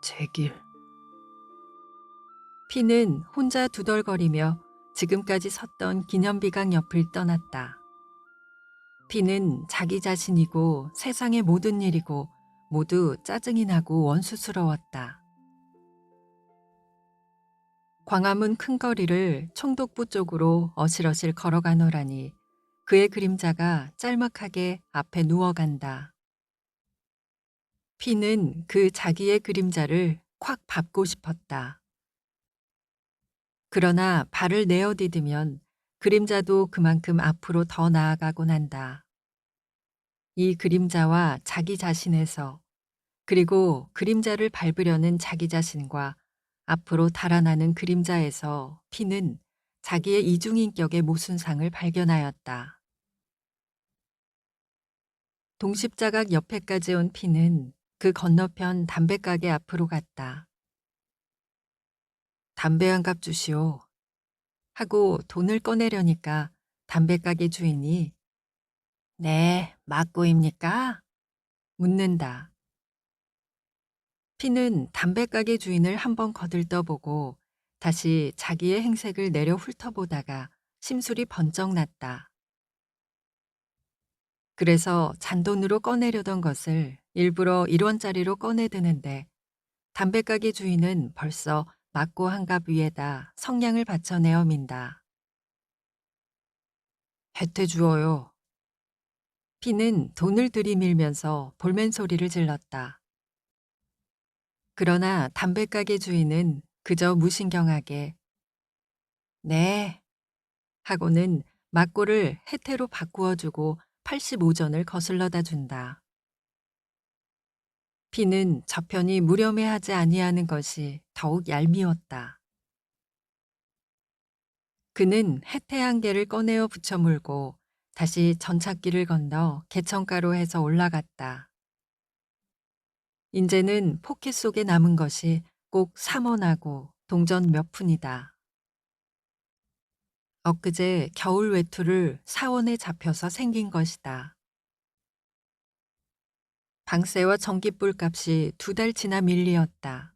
제길. 피는 혼자 두덜거리며 지금까지 섰던 기념비강 옆을 떠났다. 피는 자기 자신이고 세상의 모든 일이고 모두 짜증이 나고 원수스러웠다. 광화문 큰 거리를 총독부 쪽으로 어실어실 걸어가노라니 그의 그림자가 짤막하게 앞에 누워간다. 피는 그 자기의 그림자를 콱 밟고 싶었다. 그러나 발을 내어디디면 그림자도 그만큼 앞으로 더 나아가곤 한다. 이 그림자와 자기 자신에서 그리고 그림자를 밟으려는 자기 자신과 앞으로 달아나는 그림자에서 피는 자기의 이중인격의 모순상을 발견하였다. 동십자각 옆에까지 온 피는 그 건너편 담배가게 앞으로 갔다. 담배 한 갑 주시오. 하고 돈을 꺼내려니까 담배가게 주인이 네, 맞고입니까? 묻는다. 피는 담배가게 주인을 한번 거들떠보고 다시 자기의 행색을 내려 훑어보다가 심술이 번쩍 났다. 그래서 잔돈으로 꺼내려던 것을 일부러 1원짜리로 꺼내드는데 담배가게 주인은 벌써 맞고 한 갑 위에다 성냥을 받쳐내어 민다. 해태 주어요. 피는 돈을 들이밀면서 볼멘 소리를 질렀다. 그러나 담배가게 주인은 그저 무신경하게 네 하고는 맞고를 해태로 바꾸어주고 85전을 거슬러다 준다. 피는 저편이 무렴해하지 아니하는 것이 더욱 얄미웠다. 그는 해태 한 개를 꺼내어 붙여 물고 다시 전찻길을 건너 개천가로 해서 올라갔다. 인제는 포켓 속에 남은 것이 꼭 3원하고 동전 몇 푼이다. 엊그제 겨울 외투를 4원에 잡혀서 생긴 것이다. 방세와 전기불 값이 2달치나 밀리었다.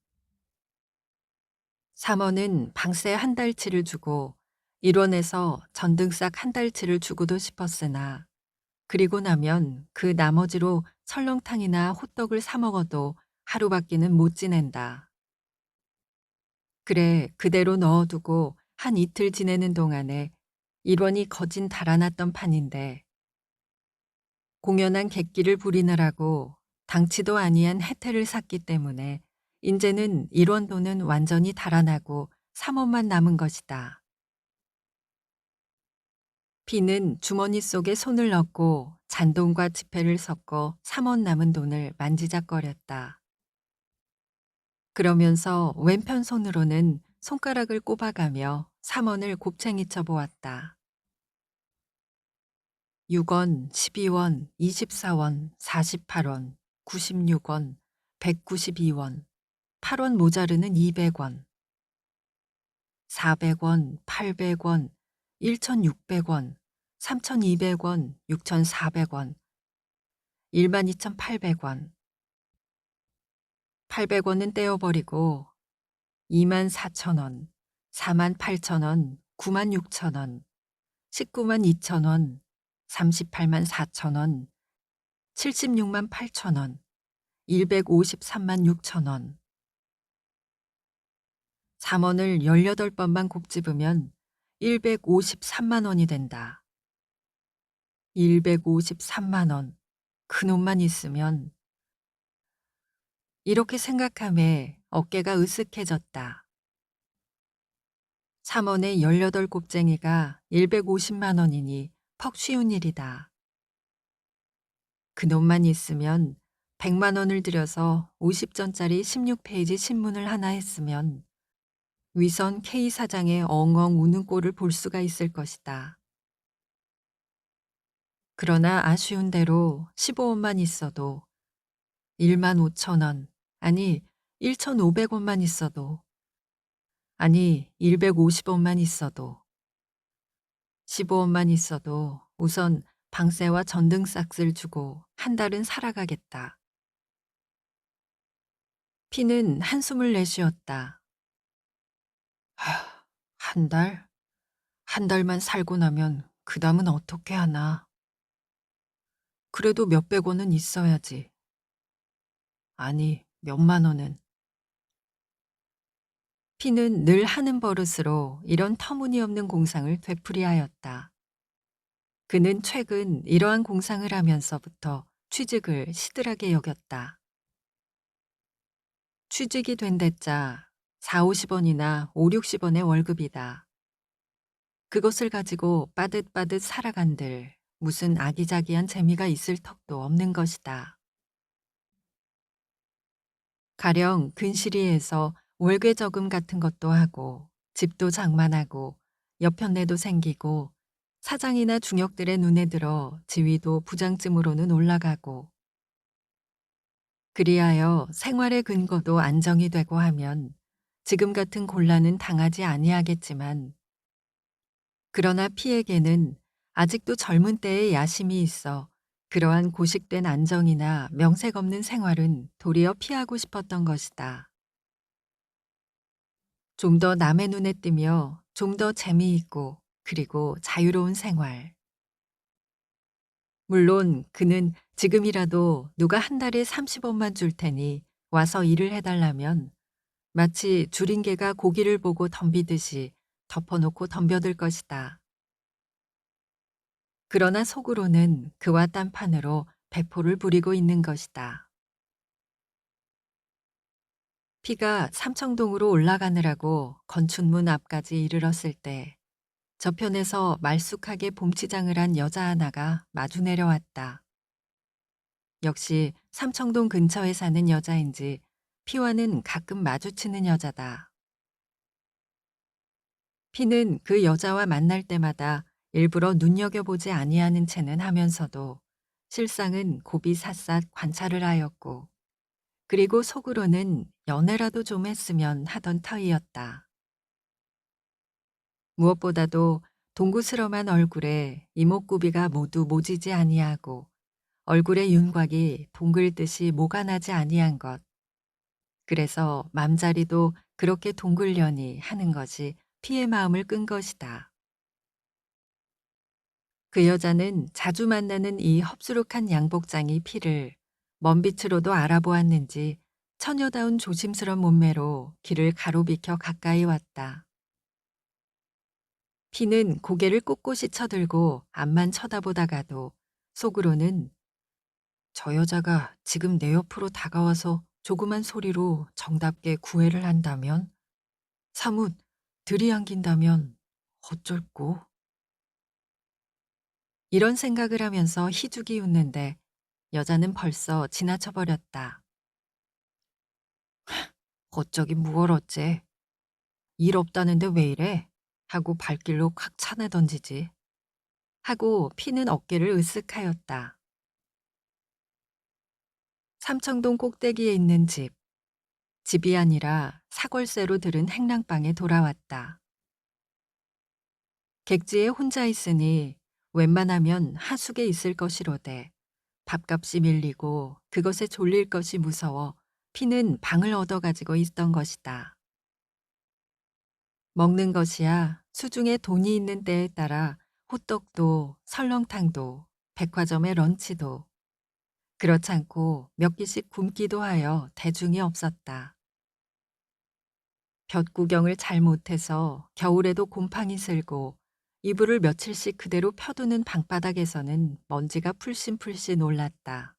3원은 방세 한 달치를 주고 1원에서 전등싹 한 달치를 주고도 싶었으나 그리고 나면 그 나머지로 설렁탕이나 호떡을 사 먹어도 하루밖에는 못 지낸다. 그래 그대로 넣어두고 한 이틀 지내는 동안에 1원이 거진 달아났던 판인데 공연한 객기를 부리느라고 당치도 아니한 혜태를 샀기 때문에 인제는 1원 돈은 완전히 달아나고 3원만 남은 것이다. 피는 주머니 속에 손을 넣고 잔돈과 지폐를 섞어 3원 남은 돈을 만지작거렸다. 그러면서 왼편 손으로는 손가락을 꼽아가며 3원을 곱챙이 쳐 보았다. 6원, 12원, 24원, 48원, 96원, 192원, 8원 모자르는 200원, 400원, 800원, 1,600원, 3,200원, 6,400원, 12,800원. 800원은 떼어버리고 24,000원, 48,000원, 96,000원, 192,000원, 384,000원, 768,000원, 1,536,000원. 3원을 18번만 곱집으면 1,530만 원이 된다. 1,530만 원. 그놈만 있으면 이렇게 생각함에 어깨가 으쓱해졌다. 3원에 18곱쟁이가 1,150만 원이니 퍽 쉬운 일이다. 그놈만 있으면 100만 원을 들여서 50전짜리 16페이지 신문을 하나 했으면 위선 K 사장의 엉엉 우는 꼴을 볼 수가 있을 것이다. 그러나 아쉬운 대로 15원만 있어도 15,000원, 아니 1,500원만 있어도, 아니 150원만 있어도, 15원만 있어도 우선 방세와 전등싹을 주고 한 달은 살아가겠다. 피는 한숨을 내쉬었다. 하, 한 달? 한 달만 살고 나면 그 다음은 어떻게 하나. 그래도 몇백 원은 있어야지. 아니, 몇만 원은. 피는 늘 하는 버릇으로 이런 터무니없는 공상을 되풀이하였다. 그는 최근 이러한 공상을 하면서부터 취직을 시들하게 여겼다. 취직이 된 데짜 4, 50원이나 5, 60원의 월급이다. 그것을 가지고 빠듯빠듯 살아간들 무슨 아기자기한 재미가 있을 턱도 없는 것이다. 가령 근시리에서 월계 저금 같은 것도 하고 집도 장만하고 여편네도 생기고 사장이나 중역들의 눈에 들어 지위도 부장쯤으로는 올라가고 그리하여 생활의 근거도 안정이 되고 하면 지금 같은 곤란은 당하지 아니하겠지만 그러나 피에게는 아직도 젊은 때의 야심이 있어 그러한 고식된 안정이나 명색 없는 생활은 도리어 피하고 싶었던 것이다. 좀 더 남의 눈에 띄며 좀 더 재미있고 그리고 자유로운 생활. 물론 그는 지금이라도 누가 한 달에 30원만 줄 테니 와서 일을 해달라면 마치 줄인 개가 고기를 보고 덤비듯이 덮어놓고 덤벼들 것이다. 그러나 속으로는 그와 딴판으로 배포를 부리고 있는 것이다. 피가 삼청동으로 올라가느라고 건춘문 앞까지 이르렀을 때 저편에서 말쑥하게 봄치장을 한 여자 하나가 마주 내려왔다. 역시 삼청동 근처에 사는 여자인지 피와는 가끔 마주치는 여자다. 피는 그 여자와 만날 때마다 일부러 눈여겨보지 아니하는 채는 하면서도 실상은 고비 샅샅 관찰을 하였고 그리고 속으로는 연애라도 좀 했으면 하던 터이었다. 무엇보다도 동구스럼한 얼굴에 이목구비가 모두 모지지 아니하고 얼굴의 윤곽이 동글듯이 모가 나지 아니한 것. 그래서 맘자리도 그렇게 동글려니 하는 것이 피의 마음을 끈 것이다. 그 여자는 자주 만나는 이 헙수룩한 양복장이 피를 먼 빛으로도 알아보았는지 처녀다운 조심스런 몸매로 길을 가로비켜 가까이 왔다. 피는 고개를 꼿꼿이 쳐들고 앞만 쳐다보다가도 속으로는 저 여자가 지금 내 옆으로 다가와서 조그만 소리로 정답게 구애를 한다면 사뭇 들이안긴다면 어쩔꼬? 이런 생각을 하면서 희죽이 웃는데 여자는 벌써 지나쳐 버렸다. 어쩌긴 무얼 어째. 일 없다는데 왜 이래? 하고 발길로 콱 차내 던지지. 하고 피는 어깨를 으쓱하였다. 삼청동 꼭대기에 있는 집. 집이 아니라 사골세로 들은 행랑방에 돌아왔다. 객지에 혼자 있으니 웬만하면 하숙에 있을 것이로되 밥값이 밀리고 그것에 졸릴 것이 무서워 피는 방을 얻어가지고 있던 것이다. 먹는 것이야 수중에 돈이 있는 때에 따라 호떡도 설렁탕도 백화점의 런치도 그렇지 않고 몇 끼씩 굶기도 하여 대중이 없었다. 볕 구경을 잘 못해서 겨울에도 곰팡이 슬고 이불을 며칠씩 그대로 펴두는 방바닥에서는 먼지가 풀씬풀씬 올랐다.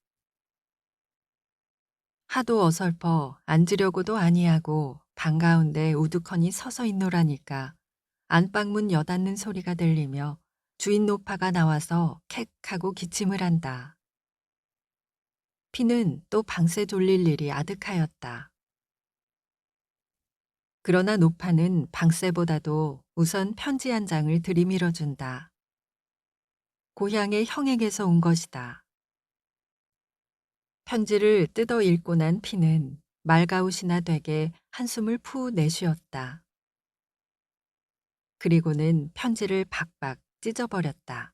하도 어설퍼 앉으려고도 아니하고 방 가운데 우두커니 서서 있노라니까 안방문 여닫는 소리가 들리며 주인 노파가 나와서 캑 하고 기침을 한다. 피는 또 방세 돌릴 일이 아득하였다. 그러나 노파는 방세보다도 우선 편지 한 장을 들이밀어준다. 고향의 형에게서 온 것이다. 편지를 뜯어 읽고 난 피는 말가웃이나 되게 한숨을 푸 내쉬었다. 그리고는 편지를 박박 찢어버렸다.